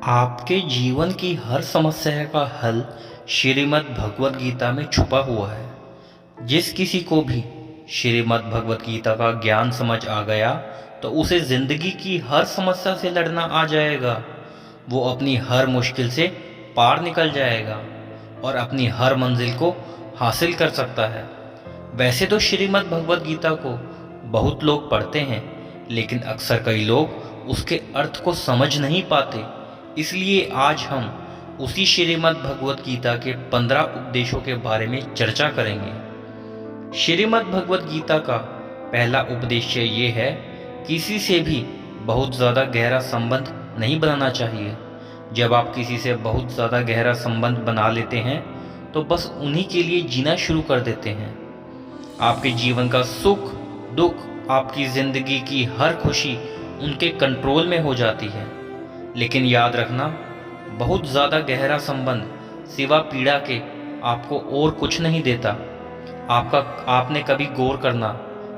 आपके जीवन की हर समस्या का हल श्रीमद् भगवत गीता में छुपा हुआ है। जिस किसी को भी श्रीमद् भगवत गीता का ज्ञान समझ आ गया तो उसे जिंदगी की हर समस्या से लड़ना आ जाएगा। वो अपनी हर मुश्किल से पार निकल जाएगा और अपनी हर मंजिल को हासिल कर सकता है। वैसे तो श्रीमद् भगवत गीता को बहुत लोग पढ़ते हैं, लेकिन अक्सर कई लोग उसके अर्थ को समझ नहीं पाते। इसलिए आज हम उसी श्रीमद् भगवत गीता के 15 उपदेशों के बारे में चर्चा करेंगे। श्रीमद् भगवत गीता का पहला उपदेश ये है, किसी से भी बहुत ज़्यादा गहरा संबंध नहीं बनाना चाहिए। जब आप किसी से बहुत ज़्यादा गहरा संबंध बना लेते हैं तो बस उन्हीं के लिए जीना शुरू कर देते हैं। आपके जीवन का सुख दुख, आपकी ज़िंदगी की हर खुशी उनके कंट्रोल में हो जाती है। लेकिन याद रखना, बहुत ज़्यादा गहरा संबंध सिवा पीड़ा के आपको और कुछ नहीं देता। आपने कभी गौर करना,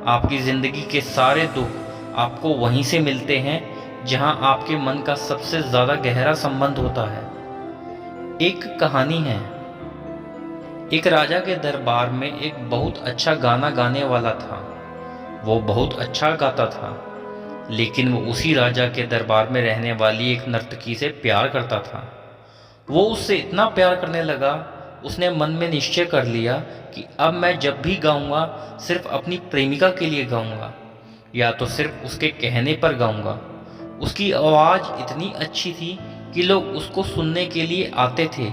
आपकी ज़िंदगी के सारे दुख आपको वहीं से मिलते हैं जहां आपके मन का सबसे ज़्यादा गहरा संबंध होता है। एक कहानी है, एक राजा के दरबार में एक बहुत अच्छा गाना गाने वाला था। वो बहुत अच्छा गाता था, लेकिन वो उसी राजा के दरबार में रहने वाली एक नर्तकी से प्यार करता था। वो उससे इतना प्यार करने लगा, उसने मन में निश्चय कर लिया कि अब मैं जब भी गाऊंगा सिर्फ अपनी प्रेमिका के लिए गाऊंगा, या तो सिर्फ उसके कहने पर गाऊंगा। उसकी आवाज़ इतनी अच्छी थी कि लोग उसको सुनने के लिए आते थे।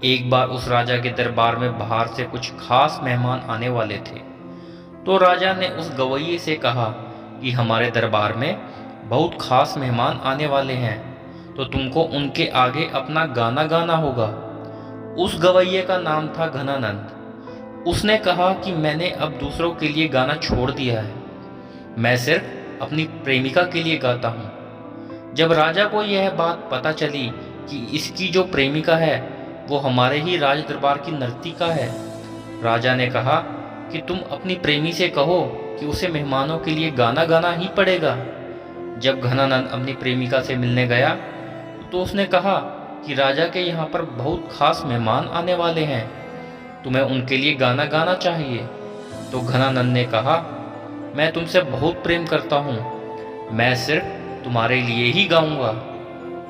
एक बार उस राजा के दरबार में बाहर से कुछ खास मेहमान आने वाले थे, तो राजा ने उस गवैये से कहा कि हमारे दरबार में बहुत खास मेहमान आने वाले हैं, तो तुमको उनके आगे अपना गाना गाना होगा। उस गवैये का नाम था घनानंद। उसने कहा कि मैंने अब दूसरों के लिए गाना छोड़ दिया है, मैं सिर्फ अपनी प्रेमिका के लिए गाता हूँ। जब राजा को यह बात पता चली कि इसकी जो प्रेमिका है वो हमारे ही राज दरबार की नर्तिका है, राजा ने कहा कि तुम अपनी प्रेमी से कहो कि उसे मेहमानों के लिए गाना गाना ही पड़ेगा। जब घनानंद अपनी प्रेमिका से मिलने गया तो उसने कहा कि राजा के यहाँ पर बहुत खास मेहमान आने वाले हैं, तुम्हें उनके लिए गाना गाना चाहिए। तो घनानंद ने कहा, मैं तुमसे बहुत प्रेम करता हूँ, मैं सिर्फ तुम्हारे लिए ही गाऊंगा।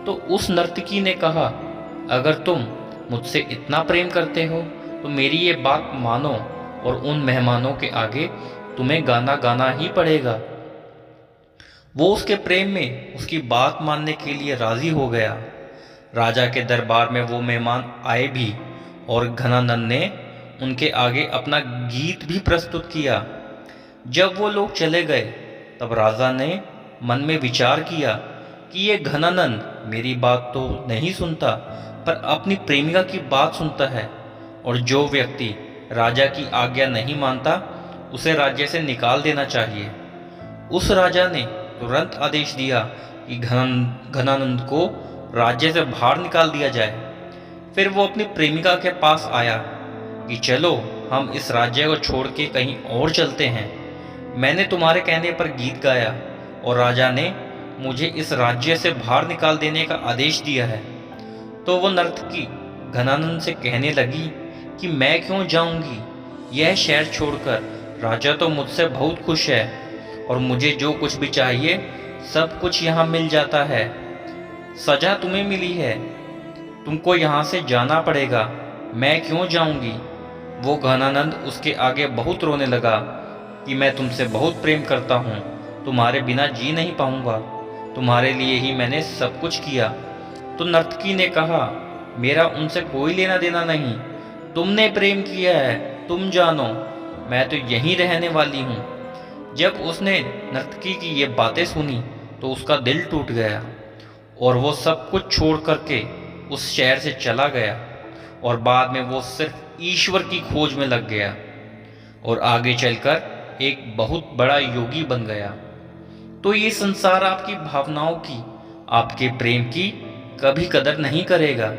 तो उस नर्तकी ने कहा, अगर तुम मुझसे इतना प्रेम करते हो तो मेरी ये बात मानो और उन मेहमानों के आगे तुम्हें गाना गाना ही पड़ेगा। वो उसके प्रेम में उसकी बात मानने के लिए राजी हो गया। राजा के दरबार में वो मेहमान आए भी और घनानंद ने उनके आगे अपना गीत भी प्रस्तुत किया। जब वो लोग चले गए तब राजा ने मन में विचार किया कि ये घनानंद मेरी बात तो नहीं सुनता, पर अपनी प्रेमिका की बात सुनता है, और जो व्यक्ति राजा की आज्ञा नहीं मानता उसे राज्य से निकाल देना चाहिए। उस राजा ने तुरंत आदेश दिया कि घनानंद को राज्य से बाहर निकाल दिया जाए। फिर वो अपनी प्रेमिका के पास आया कि चलो हम इस राज्य को छोड़ के कहीं और चलते हैं। मैंने तुम्हारे कहने पर गीत गाया और राजा ने मुझे इस राज्य से बाहर निकाल देने का आदेश दिया है। तो वो नर्तकी घनानंद से कहने लगी कि मैं क्यों जाऊंगी यह शहर छोड़कर, राजा तो मुझसे बहुत खुश है और मुझे जो कुछ भी चाहिए सब कुछ यहाँ मिल जाता है। सजा तुम्हें मिली है, तुमको यहाँ से जाना पड़ेगा, मैं क्यों जाऊंगी। वो घनानंद उसके आगे बहुत रोने लगा कि मैं तुमसे बहुत प्रेम करता हूँ, तुम्हारे बिना जी नहीं पाऊंगा, तुम्हारे लिए ही मैंने सब कुछ किया। तो नर्तकी ने कहा, मेरा उनसे कोई लेना देना नहीं, तुमने प्रेम किया है, तुम जानो, मैं तो यहीं रहने वाली हूँ। जब उसने नर्तकी की ये बातें सुनी तो उसका दिल टूट गया और वो सब कुछ छोड़ करके उस शहर से चला गया, और बाद में वो सिर्फ ईश्वर की खोज में लग गया और आगे चलकर एक बहुत बड़ा योगी बन गया। तो ये संसार आपकी भावनाओं की, आपके प्रेम की कभी कदर नहीं करेगा।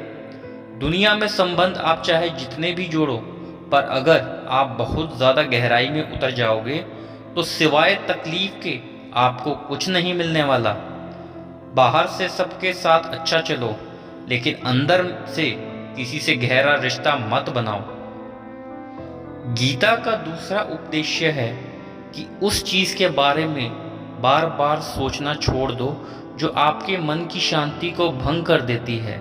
दुनिया में संबंध आप चाहे जितने भी जोड़ो, पर अगर आप बहुत ज़्यादा गहराई में उतर जाओगे तो सिवाय तकलीफ के आपको कुछ नहीं मिलने वाला। बाहर से सबके साथ अच्छा चलो, लेकिन अंदर से किसी से गहरा रिश्ता मत बनाओ। गीता का दूसरा उपदेश है कि उस चीज के बारे में बार बार सोचना छोड़ दो जो आपके मन की शांति को भंग कर देती है।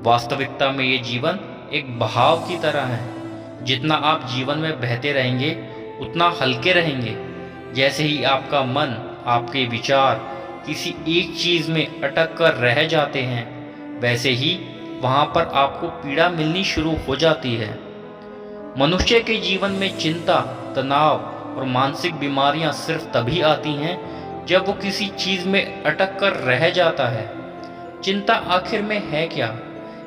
वास्तविकता में ये जीवन एक बहाव की तरह है। जितना आप जीवन में बहते रहेंगे उतना हल्के रहेंगे। जैसे ही आपका मन, आपके विचार किसी एक चीज में अटक कर रह जाते हैं, वैसे ही वहां पर आपको पीड़ा मिलनी शुरू हो जाती है। मनुष्य के जीवन में चिंता, तनाव और मानसिक बीमारियां सिर्फ तभी आती हैं जब वो किसी चीज में अटक कर रह जाता है। चिंता आखिर में है क्या?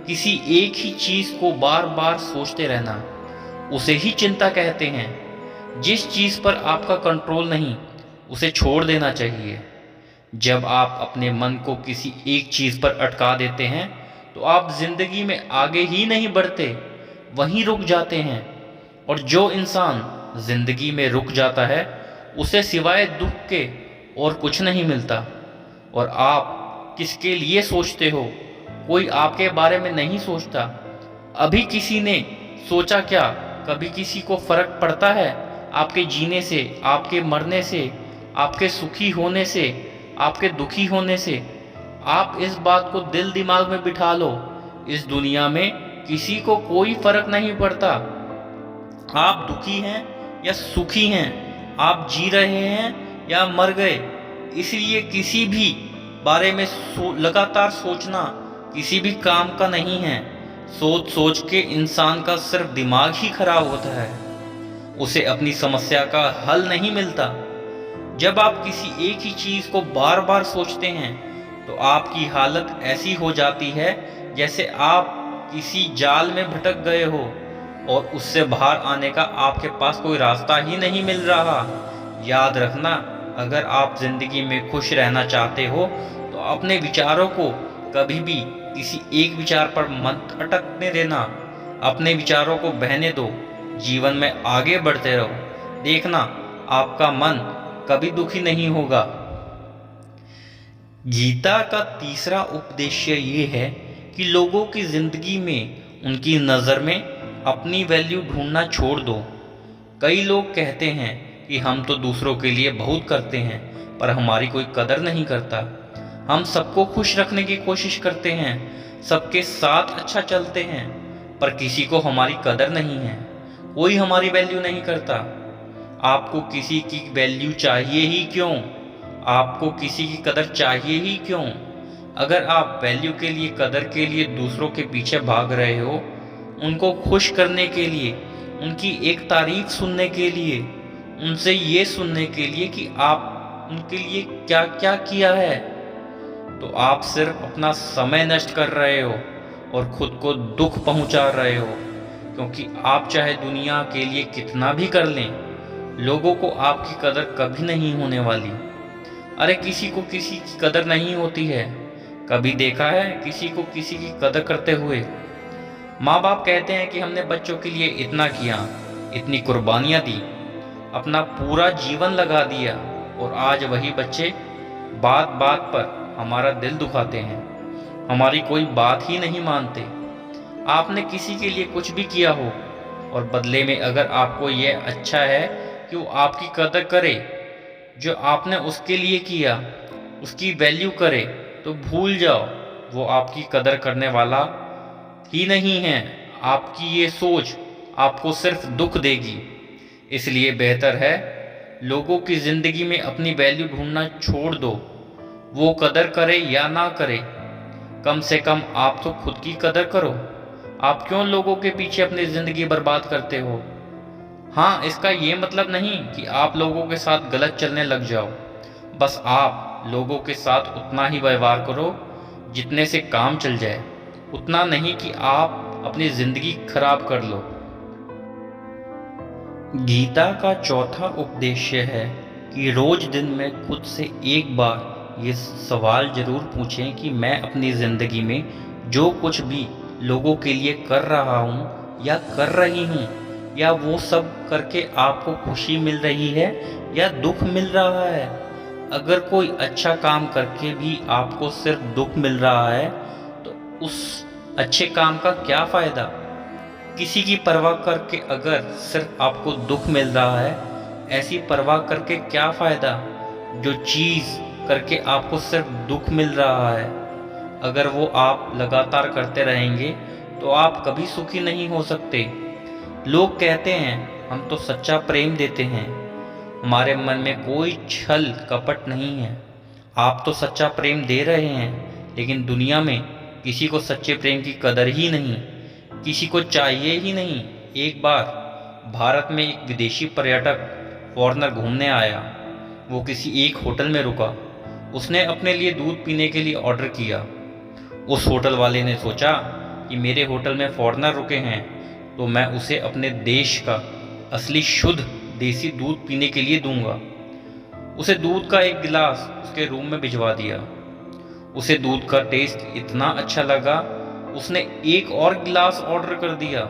किसी एक ही चीज को बार बार सोचते रहना, उसे ही चिंता कहते हैं। जिस चीज पर आपका कंट्रोल नहीं, उसे छोड़ देना चाहिए। जब आप अपने मन को किसी एक चीज पर अटका देते हैं तो आप जिंदगी में आगे ही नहीं बढ़ते, वहीं रुक जाते हैं। और जो इंसान जिंदगी में रुक जाता है उसे सिवाय दुख के और कुछ नहीं मिलता। और आप किसके लिए सोचते हो? कोई आपके बारे में नहीं सोचता। अभी किसी ने सोचा क्या? कभी किसी को फर्क पड़ता है आपके जीने से, आपके मरने से, आपके सुखी होने से, आपके दुखी होने से? आप इस बात को दिल दिमाग में बिठा लो, इस दुनिया में किसी को कोई फर्क नहीं पड़ता। आप दुखी हैं या सुखी हैं, आप जी रहे हैं या मर गए। इसलिए किसी भी बारे में लगातार सोचना किसी भी काम का नहीं है। सोच सोच के इंसान का सिर्फ दिमाग ही खराब होता है, उसे अपनी समस्या का हल नहीं मिलता। जब आप किसी एक ही चीज को बार बार सोचते हैं तो आपकी हालत ऐसी हो जाती है जैसे आप किसी जाल में भटक गए हो और उससे बाहर आने का आपके पास कोई रास्ता ही नहीं मिल रहा। याद रखना, अगर आप जिंदगी में खुश रहना चाहते हो तो अपने विचारों को कभी भी किसी एक विचार पर मत अटकने देना। अपने विचारों को बहने दो, जीवन में आगे बढ़ते रहो। देखना, आपका मन कभी दुखी नहीं होगा। गीता का तीसरा उपदेश ये है कि लोगों की जिंदगी में उनकी नज़र में अपनी वैल्यू ढूंढना छोड़ दो। कई लोग कहते हैं कि हम तो दूसरों के लिए बहुत करते हैं पर हमारी कोई कदर नहीं करता। हम सबको खुश रखने की कोशिश करते हैं, सबके साथ अच्छा चलते हैं, पर किसी को हमारी कदर नहीं है, कोई हमारी वैल्यू नहीं करता। आपको किसी की वैल्यू चाहिए ही क्यों? आपको किसी की कदर चाहिए ही क्यों? अगर आप वैल्यू के लिए, कदर के लिए दूसरों के पीछे भाग रहे हो, उनको खुश करने के लिए, उनकी एक तारीफ सुनने के लिए, उनसे ये सुनने के लिए कि आप उनके लिए क्या क्या किया है, तो आप सिर्फ अपना समय नष्ट कर रहे हो और खुद को दुख पहुंचा रहे हो। क्योंकि आप चाहे दुनिया के लिए कितना भी कर लें, लोगों को आपकी कदर कभी नहीं होने वाली। अरे किसी को किसी की कदर नहीं होती है। कभी देखा है किसी को किसी की कदर करते हुए? माँ बाप कहते हैं कि हमने बच्चों के लिए इतना किया, इतनी कुर्बानियाँ दी, अपना पूरा जीवन लगा दिया, और आज वही बच्चे बात बात पर हमारा दिल दुखाते हैं, हमारी कोई बात ही नहीं मानते। आपने किसी के लिए कुछ भी किया हो और बदले में अगर आपको यह अच्छा है कि वो आपकी कदर करे, जो आपने उसके लिए किया उसकी वैल्यू करे, तो भूल जाओ, वो आपकी कदर करने वाला ही नहीं है। आपकी ये सोच आपको सिर्फ दुख देगी। इसलिए बेहतर है लोगों की ज़िंदगी में अपनी वैल्यू ढूंढना छोड़ दो। वो कदर करे या ना करे, कम से कम आप तो खुद की कदर करो। आप क्यों लोगों के पीछे अपनी ज़िंदगी बर्बाद करते हो? हाँ, इसका ये मतलब नहीं कि आप लोगों के साथ गलत चलने लग जाओ। बस आप लोगों के साथ उतना ही व्यवहार करो जितने से काम चल जाए, उतना नहीं कि आप अपनी ज़िंदगी खराब कर लो। गीता का चौथा उपदेश है कि रोज दिन में खुद से एक बार ये सवाल जरूर पूछें कि मैं अपनी ज़िंदगी में जो कुछ भी लोगों के लिए कर रहा हूँ या कर रही हूँ, या वो सब करके आपको खुशी मिल रही है या दुख मिल रहा है। अगर कोई अच्छा काम करके भी आपको सिर्फ दुख मिल रहा है तो उस अच्छे काम का क्या फ़ायदा? किसी की परवाह करके अगर सिर्फ आपको दुख मिल रहा है, ऐसी परवाह करके क्या फ़ायदा जो चीज़ करके आपको सिर्फ दुख मिल रहा है? अगर वो आप लगातार करते रहेंगे तो आप कभी सुखी नहीं हो सकते। लोग कहते हैं हम तो सच्चा प्रेम देते हैं, हमारे मन में कोई छल कपट नहीं है। आप तो सच्चा प्रेम दे रहे हैं, लेकिन दुनिया में किसी को सच्चे प्रेम की कदर ही नहीं, किसी को चाहिए ही नहीं। एक बार भारत में एक विदेशी पर्यटक फॉरेनर घूमने आया। वो किसी एक होटल में रुका। उसने अपने लिए दूध पीने के लिए ऑर्डर किया। उस होटल वाले ने सोचा कि मेरे होटल में फॉरेनर रुके हैं तो मैं उसे अपने देश का असली शुद्ध देसी दूध पीने के लिए दूंगा। उसे दूध का एक गिलास उसके रूम में भिजवा दिया। उसे दूध का टेस्ट इतना अच्छा लगा, उसने एक और गिलास ऑर्डर कर दिया।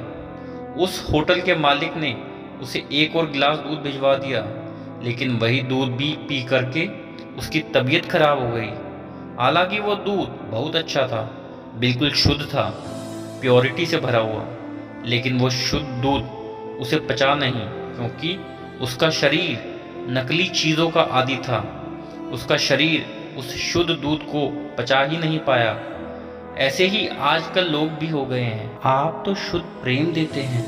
उस होटल के मालिक ने उसे एक और गिलास दूध भिजवा दिया, लेकिन वही दूध भी पी करके उसकी तबीयत खराब हो गई। हालांकि वो दूध बहुत अच्छा था, बिल्कुल शुद्ध था, प्योरिटी से भरा हुआ, लेकिन वो शुद्ध दूध उसे पचा नहीं, क्योंकि उसका शरीर नकली चीज़ों का आदी था। उसका शरीर उस शुद्ध दूध को पचा ही नहीं पाया। ऐसे ही आजकल लोग भी हो गए हैं। आप तो शुद्ध प्रेम देते हैं,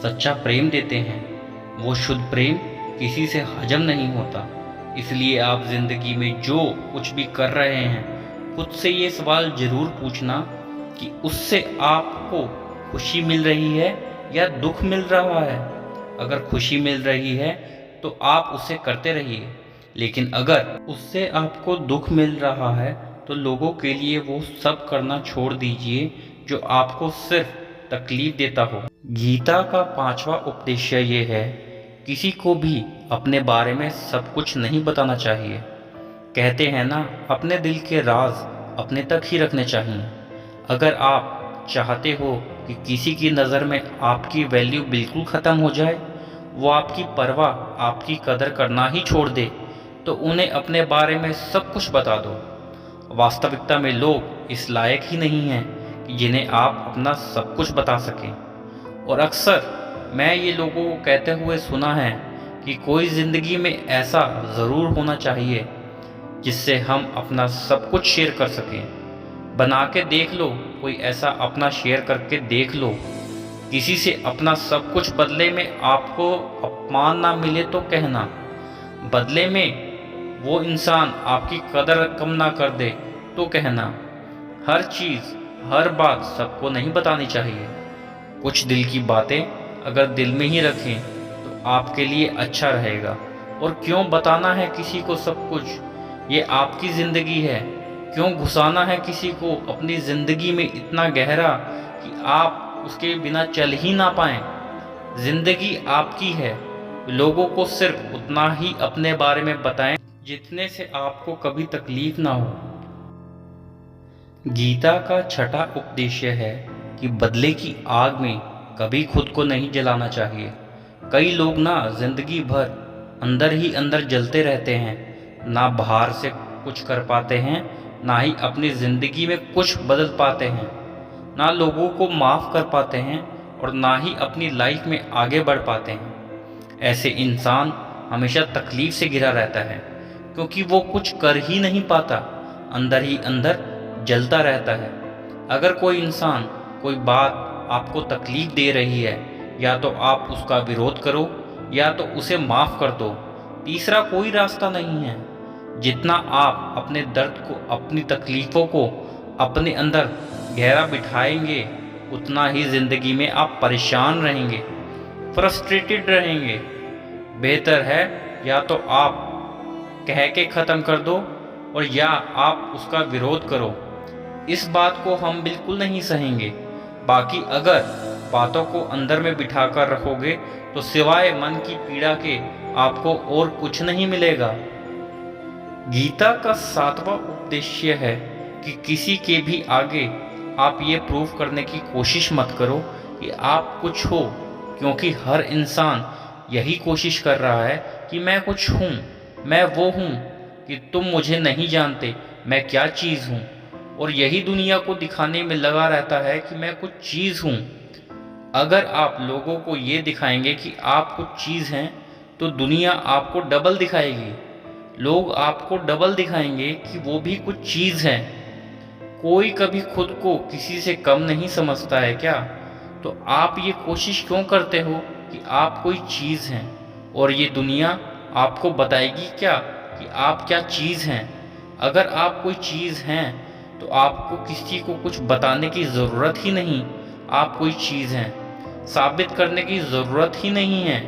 सच्चा प्रेम देते हैं, वो शुद्ध प्रेम किसी से हजम नहीं होता। इसलिए आप जिंदगी में जो कुछ भी कर रहे हैं, खुद से ये सवाल जरूर पूछना कि उससे आपको खुशी मिल रही है या दुख मिल रहा है। अगर खुशी मिल रही है तो आप उसे करते रहिए, लेकिन अगर उससे आपको दुख मिल रहा है तो लोगों के लिए वो सब करना छोड़ दीजिए जो आपको सिर्फ तकलीफ देता हो। गीता का 5वां उपदेश ये है, किसी को भी अपने बारे में सब कुछ नहीं बताना चाहिए। कहते हैं ना, अपने दिल के राज अपने तक ही रखने चाहिए। अगर आप चाहते हो कि किसी की नज़र में आपकी वैल्यू बिल्कुल ख़त्म हो जाए, वो आपकी परवाह, आपकी कदर करना ही छोड़ दे, तो उन्हें अपने बारे में सब कुछ बता दो। वास्तविकता में लोग इस लायक ही नहीं हैं कि जिन्हें आप अपना सब कुछ बता सकें। और अक्सर मैं ये लोगों को कहते हुए सुना है कि कोई ज़िंदगी में ऐसा ज़रूर होना चाहिए जिससे हम अपना सब कुछ शेयर कर सकें। बना के देख लो, कोई ऐसा अपना शेयर करके देख लो। किसी से अपना सब कुछ बदले में आपको अपमान ना मिले तो कहना, बदले में वो इंसान आपकी कदर कम ना कर दे तो कहना। हर चीज़, हर बात सबको नहीं बतानी चाहिए। कुछ दिल की बातें अगर दिल में ही रखें तो आपके लिए अच्छा रहेगा। और क्यों बताना है किसी को सब कुछ, ये आपकी ज़िंदगी है। क्यों घुसाना है किसी को अपनी ज़िंदगी में इतना गहरा कि आप उसके बिना चल ही ना पाएं। ज़िंदगी आपकी है। लोगों को सिर्फ उतना ही अपने बारे में बताएं जितने से आपको कभी तकलीफ ना हो। गीता का 6वां उपदेश है कि बदले की आग में कभी खुद को नहीं जलाना चाहिए। कई लोग ना जिंदगी भर अंदर ही अंदर जलते रहते हैं, ना बाहर से कुछ कर पाते हैं, ना ही अपनी ज़िंदगी में कुछ बदल पाते हैं, ना लोगों को माफ़ कर पाते हैं और ना ही अपनी लाइफ में आगे बढ़ पाते हैं। ऐसे इंसान हमेशा तकलीफ़ से घिरा रहता है, क्योंकि वो कुछ कर ही नहीं पाता, अंदर ही अंदर जलता रहता है। अगर कोई इंसान, कोई बात आपको तकलीफ़ दे रही है, या तो आप उसका विरोध करो या तो उसे माफ़ कर दो। तीसरा कोई रास्ता नहीं है। जितना आप अपने दर्द को, अपनी तकलीफ़ों को अपने अंदर गहरा बिठाएंगे, उतना ही ज़िंदगी में आप परेशान रहेंगे, फ्रस्ट्रेटेड रहेंगे। बेहतर है या तो आप कह के ख़त्म कर दो और या आप उसका विरोध करो। इस बात को हम बिल्कुल नहीं सहेंगे। बाकी अगर बातों को अंदर में बिठा कर रखोगे तो सिवाय मन की पीड़ा के आपको और कुछ नहीं मिलेगा। गीता का 7वां उपदेश है कि किसी के भी आगे आप ये प्रूव करने की कोशिश मत करो कि आप कुछ हो, क्योंकि हर इंसान यही कोशिश कर रहा है कि मैं कुछ हूँ, मैं वो हूँ, कि तुम मुझे नहीं जानते मैं क्या चीज़ हूँ। और यही दुनिया को दिखाने में लगा रहता है कि मैं कुछ चीज़ हूँ। अगर आप लोगों को ये दिखाएंगे कि आप कुछ चीज़ हैं तो दुनिया आपको डबल दिखाएगी। लोग आपको डबल दिखाएंगे कि वो भी कुछ चीज़ है। कोई कभी खुद को किसी से कम नहीं समझता है क्या? तो आप ये कोशिश क्यों करते हो कि आप कोई चीज़ हैं? और ये दुनिया आपको बताएगी क्या कि आप क्या चीज़ हैं? अगर आप कोई चीज़ हैं तो आपको किसी को कुछ बताने की ज़रूरत ही नहीं। आप कोई चीज़ हैं, साबित करने की ज़रूरत ही नहीं है।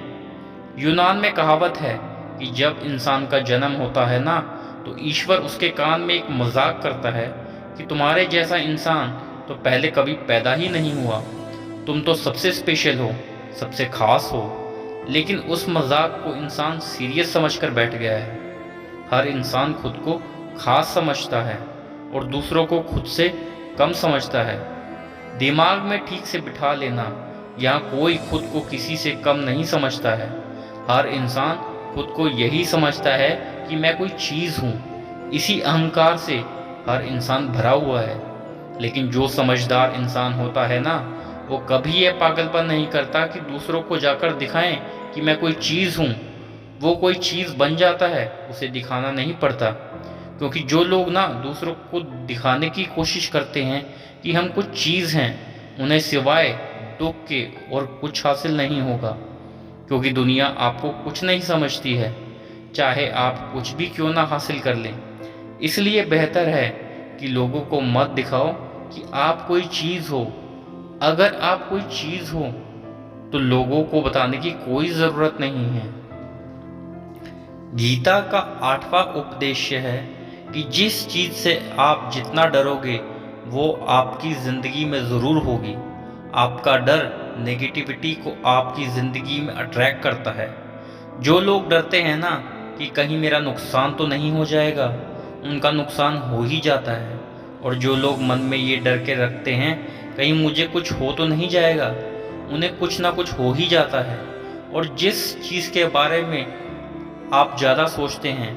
यूनान में कहावत है कि जब इंसान का जन्म होता है ना, तो ईश्वर उसके कान में एक मजाक करता है कि तुम्हारे जैसा इंसान तो पहले कभी पैदा ही नहीं हुआ। तुम तो सबसे स्पेशल हो, सबसे खास हो। लेकिन उस मजाक को इंसान सीरियस समझकर बैठ गया है। हर इंसान खुद को खास समझता है और दूसरों को खुद से कम समझता है। दिमाग में ठीक से बिठा लेना, यहाँ कोई खुद को किसी से कम नहीं समझता है। हर इंसान खुद को यही समझता है कि मैं कोई चीज़ हूँ। इसी अहंकार से हर इंसान भरा हुआ है। लेकिन जो समझदार इंसान होता है ना, वो कभी ये पागलपन नहीं करता कि दूसरों को जाकर दिखाएं कि मैं कोई चीज़ हूँ। वो कोई चीज़ बन जाता है, उसे दिखाना नहीं पड़ता। क्योंकि जो लोग ना दूसरों को दिखाने की कोशिश करते हैं कि हम कुछ चीज़ हैं, उन्हें सिवाय दुख के और कुछ हासिल नहीं होगा। क्योंकि दुनिया आपको कुछ नहीं समझती है, चाहे आप कुछ भी क्यों ना हासिल कर लें। इसलिए बेहतर है कि लोगों को मत दिखाओ कि आप कोई चीज़ हो। अगर आप कोई चीज़ हो तो लोगों को बताने की कोई ज़रूरत नहीं है। गीता का 8वां उपदेश है कि जिस चीज़ से आप जितना डरोगे वो आपकी ज़िंदगी में ज़रूर होगी। आपका डर नेगेटिविटी को आपकी ज़िंदगी में अट्रैक्ट करता है। जो लोग डरते हैं ना कि कहीं मेरा नुकसान तो नहीं हो जाएगा, उनका नुकसान हो ही जाता है। और जो लोग मन में ये डर के रखते हैं कहीं मुझे कुछ हो तो नहीं जाएगा, उन्हें कुछ ना कुछ हो ही जाता है। और जिस चीज़ के बारे में आप ज़्यादा सोचते हैं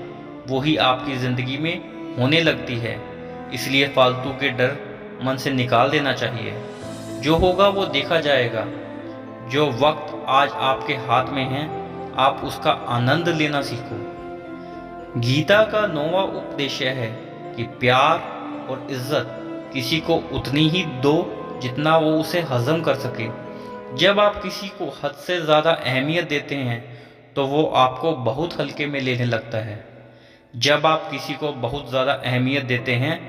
वही आपकी ज़िंदगी में होने लगती है। इसलिए फालतू के डर मन से निकाल देना चाहिए। जो होगा वो देखा जाएगा। जो वक्त आज आपके हाथ में है, आप उसका आनंद लेना सीखो। गीता का 9वां उपदेश है कि प्यार और इज्जत किसी को उतनी ही दो जितना वो उसे हजम कर सके। जब आप किसी को हद से ज़्यादा अहमियत देते हैं तो वो आपको बहुत हल्के में लेने लगता है। जब आप किसी को बहुत ज़्यादा अहमियत देते हैं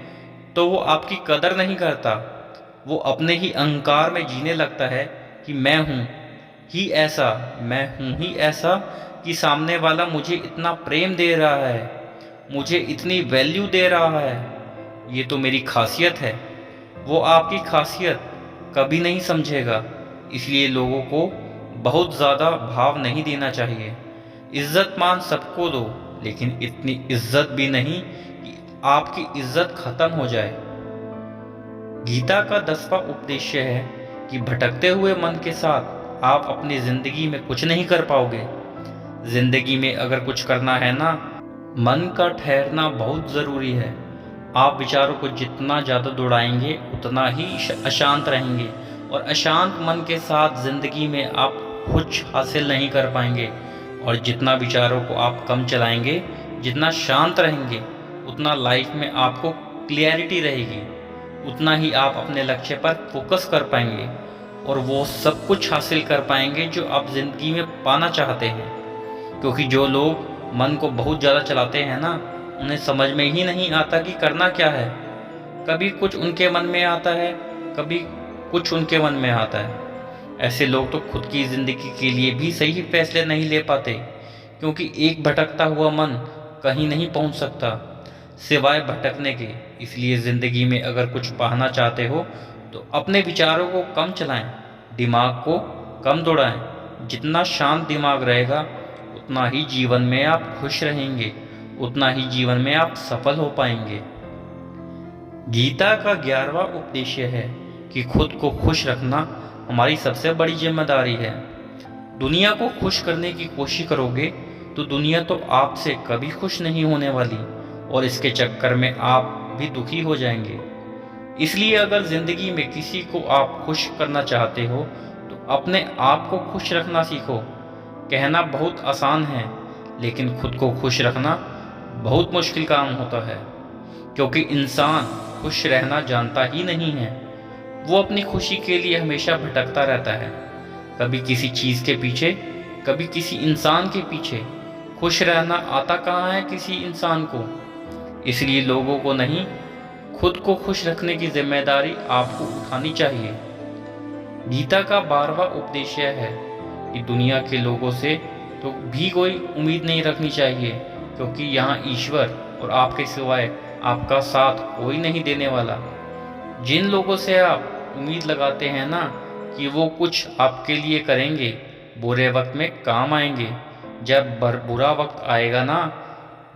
तो वो आपकी कदर नहीं करता। वो अपने ही अहंकार में जीने लगता है कि मैं हूँ ही ऐसा, मैं हूँ ही ऐसा कि सामने वाला मुझे इतना प्रेम दे रहा है, मुझे इतनी वैल्यू दे रहा है, ये तो मेरी खासियत है। वो आपकी खासियत कभी नहीं समझेगा। इसलिए लोगों को बहुत ज़्यादा भाव नहीं देना चाहिए। इज्जत मान सबको दो, लेकिन इतनी इज्जत भी नहीं कि आपकी इज्जत खत्म हो जाए। गीता का 10वां उपदेश है कि भटकते हुए मन के साथ आप अपनी ज़िंदगी में कुछ नहीं कर पाओगे। ज़िंदगी में अगर कुछ करना है ना, मन का ठहरना बहुत ज़रूरी है। आप विचारों को जितना ज़्यादा दौड़ाएंगे उतना ही अशांत रहेंगे, और अशांत मन के साथ ज़िंदगी में आप कुछ हासिल नहीं कर पाएंगे। और जितना विचारों को आप कम चलाएंगे, जितना शांत रहेंगे, उतना लाइफ में आपको क्लियरिटी रहेगी, उतना ही आप अपने लक्ष्य पर फोकस कर पाएंगे और वो सब कुछ हासिल कर पाएंगे जो आप ज़िंदगी में पाना चाहते हैं। क्योंकि जो लोग मन को बहुत ज़्यादा चलाते हैं ना, उन्हें समझ में ही नहीं आता कि करना क्या है। कभी कुछ उनके मन में आता है, कभी कुछ उनके मन में आता है। ऐसे लोग तो खुद की ज़िंदगी के लिए भी सही फैसले नहीं ले पाते, क्योंकि एक भटकता हुआ मन कहीं नहीं पहुंच सकता सिवाय भटकने के। इसलिए ज़िंदगी में अगर कुछ पाना चाहते हो तो अपने विचारों को कम चलाएं, दिमाग को कम दौड़ाएं। जितना शांत दिमाग रहेगा उतना ही जीवन में आप खुश रहेंगे, उतना ही जीवन में आप सफल हो पाएंगे। गीता का 11वां उपदेश है कि खुद को खुश रखना हमारी सबसे बड़ी जिम्मेदारी है। दुनिया को खुश करने की कोशिश करोगे तो दुनिया तो आपसे कभी खुश नहीं होने वाली, और इसके चक्कर में आप भी दुखी हो जाएंगे। इसलिए अगर ज़िंदगी में किसी को आप खुश करना चाहते हो तो अपने आप को खुश रखना सीखो। कहना बहुत आसान है, लेकिन खुद को खुश रखना बहुत मुश्किल काम होता है, क्योंकि इंसान खुश रहना जानता ही नहीं है। वो अपनी खुशी के लिए हमेशा भटकता रहता है, कभी किसी चीज़ के पीछे, कभी किसी इंसान के पीछे। खुश रहना आता कहाँ है किसी इंसान को। इसलिए लोगों को नहीं, खुद को खुश रखने की जिम्मेदारी आपको उठानी चाहिए। गीता का 12वां उपदेश है कि दुनिया के लोगों से तो भी कोई उम्मीद नहीं रखनी चाहिए, क्योंकि यहाँ ईश्वर और आपके सिवाय आपका साथ कोई नहीं देने वाला। जिन लोगों से आप उम्मीद लगाते हैं ना कि वो कुछ आपके लिए करेंगे, बुरे वक्त में काम आएंगे, जब बुरा वक्त आएगा ना,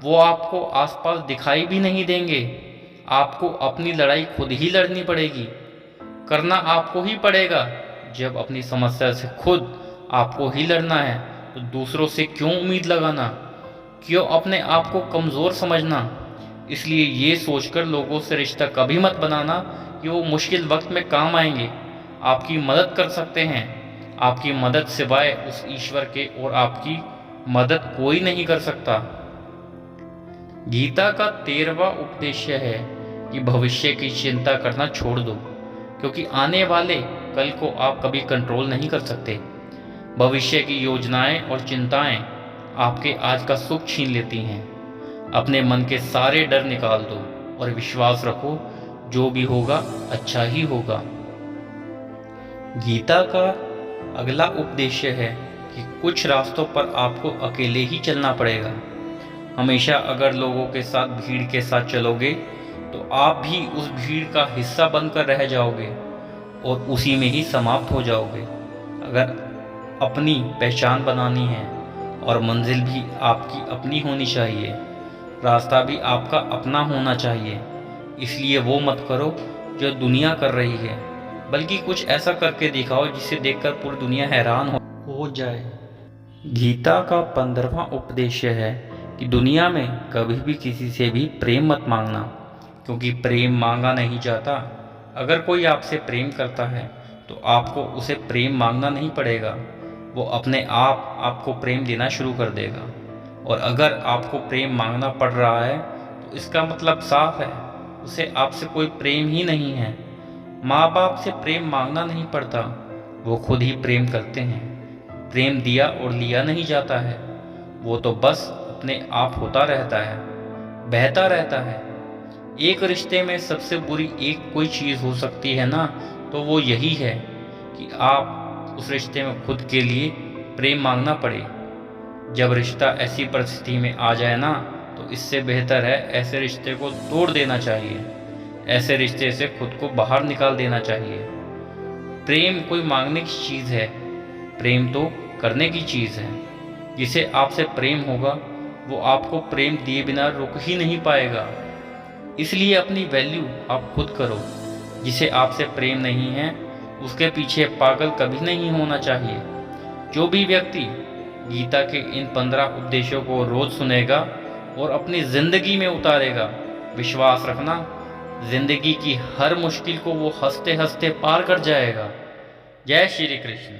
वो आपको आसपास दिखाई भी नहीं देंगे। आपको अपनी लड़ाई खुद ही लड़नी पड़ेगी, करना आपको ही पड़ेगा। जब अपनी समस्या से खुद आपको ही लड़ना है तो दूसरों से क्यों उम्मीद लगाना, क्यों अपने आप को कमज़ोर समझना। इसलिए ये सोचकर लोगों से रिश्ता कभी मत बनाना कि वो मुश्किल वक्त में काम आएंगे, आपकी मदद कर सकते हैं। आपकी मदद सिवाय उस ईश्वर के और आपकी मदद कोई नहीं कर सकता। गीता का 13वां उपदेश है कि भविष्य की चिंता करना छोड़ दो, क्योंकि आने वाले कल को आप कभी कंट्रोल नहीं कर सकते। भविष्य की योजनाएं और चिंताएं आपके आज का सुख छीन लेती हैं। अपने मन के सारे डर निकाल दो और विश्वास रखो, जो भी होगा अच्छा ही होगा। गीता का अगला उपदेश है कि कुछ रास्तों पर आपको अकेले ही चलना पड़ेगा। हमेशा अगर लोगों के साथ, भीड़ के साथ चलोगे तो आप भी उस भीड़ का हिस्सा बनकर रह जाओगे और उसी में ही समाप्त हो जाओगे। अगर अपनी पहचान बनानी है और मंजिल भी आपकी अपनी होनी चाहिए, रास्ता भी आपका अपना होना चाहिए। इसलिए वो मत करो जो दुनिया कर रही है, बल्कि कुछ ऐसा करके दिखाओ जिसे देखकर पूरी दुनिया हैरान हो जाए। गीता का 15वां उपदेश है कि दुनिया में कभी भी किसी से भी प्रेम मत मांगना, क्योंकि प्रेम मांगा नहीं जाता। अगर कोई आपसे प्रेम करता है तो आपको उसे प्रेम मांगना नहीं पड़ेगा, वो अपने आप आपको प्रेम देना शुरू कर देगा। और अगर आपको प्रेम मांगना पड़ रहा है तो इसका मतलब साफ है, उसे आपसे कोई प्रेम ही नहीं है। माँ बाप से प्रेम मांगना नहीं पड़ता, वो खुद ही प्रेम करते हैं। प्रेम दिया और लिया नहीं जाता है, वो तो बस अपने आप होता रहता है, बहता रहता है। एक रिश्ते में सबसे बुरी एक कोई चीज़ हो सकती है ना, तो वो यही है कि आप उस रिश्ते में खुद के लिए प्रेम मांगना पड़े। जब रिश्ता ऐसी परिस्थिति में आ जाए ना, तो इससे बेहतर है ऐसे रिश्ते को तोड़ देना चाहिए। ऐसे रिश्ते से खुद को बाहर निकाल देना चाहिए। प्रेम कोई मांगने की चीज़ है, प्रेम तो करने की चीज़ है। जिसे आपसे प्रेम होगा वो आपको प्रेम दिए बिना रुक ही नहीं पाएगा। इसलिए अपनी वैल्यू आप खुद करो। जिसे आपसे प्रेम नहीं है उसके पीछे पागल कभी नहीं होना चाहिए। जो भी व्यक्ति गीता के इन 15 उपदेशों को रोज सुनेगा और अपनी जिंदगी में उतारेगा, विश्वास रखना, जिंदगी की हर मुश्किल को वो हंसते हंसते पार कर जाएगा। जय श्री कृष्ण।